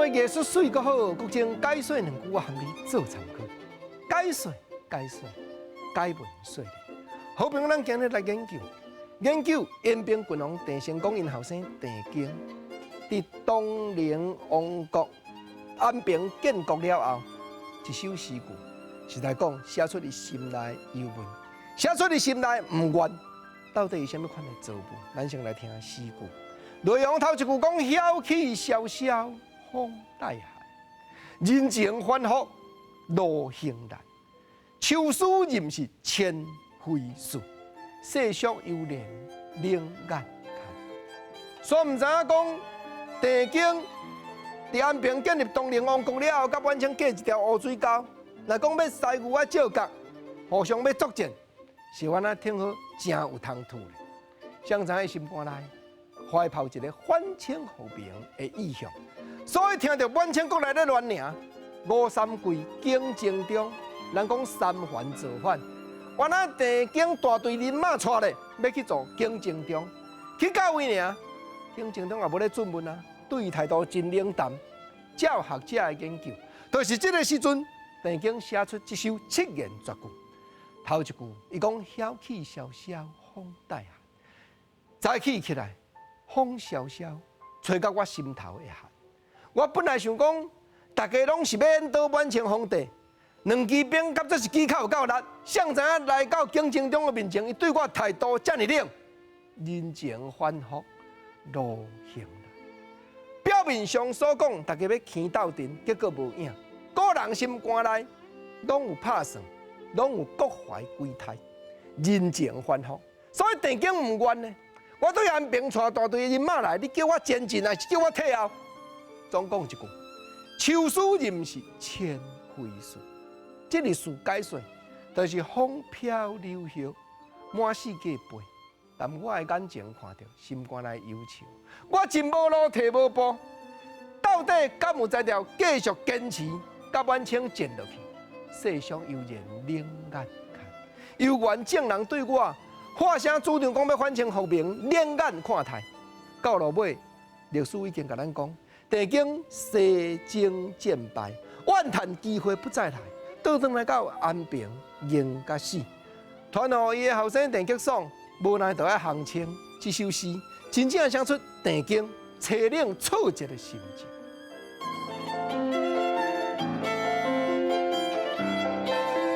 为艺术水阁好，国情解说两句我含你做参考。解说，解文说理。好朋友，咱今日来研究延平郡王郑成功因后生郑经，伫东陵王国安平建国了后，一首诗句是来讲写出伊心内忧闷，写出伊心内唔愿，到底是甚物款的造物？咱先来听诗句。内容头一句讲：晓气萧萧，风带海，人情反复，路行难。秋思吟是千回事，世俗幽恋冷眼看。所以唔知影讲，郑经伫安平建立东陵王国了后，甲宛清架一条乌水沟。若讲要西牛啊照角，互相要作战，是安那挺好，真有通吐咧。谁知影心肝内怀抱一个反清复明的意向，所以听到宛清国内咧乱名，吴三桂竞争中，人讲三环造反。原来郑经大队人马带咧，要去做竞争中，去到位呢，竞争中也无咧准问啊，对伊态度真冷淡。照学者的研究，就是这个时阵，郑经写出这首七言绝句。头一句，伊讲晓气萧萧，风带寒。早起来，风萧萧，吹到我心头会寒。我本来想讲，大家拢是要演倒宛清皇帝。两支兵甲这是技巧有够力，谁知影来到竞争中的面前，伊对我态度遮尔冷，人情反复，路行难。表面上所讲，大家要起斗阵，结果无影。个人心肝内拢有拍算，拢有各怀鬼胎，人情反复。所以郑经唔愿呢，我对安平带大队人马来，你叫我前进还是叫我退后？总讲一句：秋思吟是千回事。这个词解说，就是风飘柳叶，满世界飞。但我的眼睛看到，心肝内忧愁。我真无路，提无步，到底敢有才调继续坚持，甲宛清战落去？世俗悠然冷眼看，有缘正人对我发声主张讲要反清复明，冷眼看待。到落尾，历史已经甲咱讲，郑经西征战败，怨叹机会不再来。倒转来到安平，赢甲死，传予伊的后生郑吉爽，无奈就要降清。这首诗真正写出郑经凄冷挫折的心情。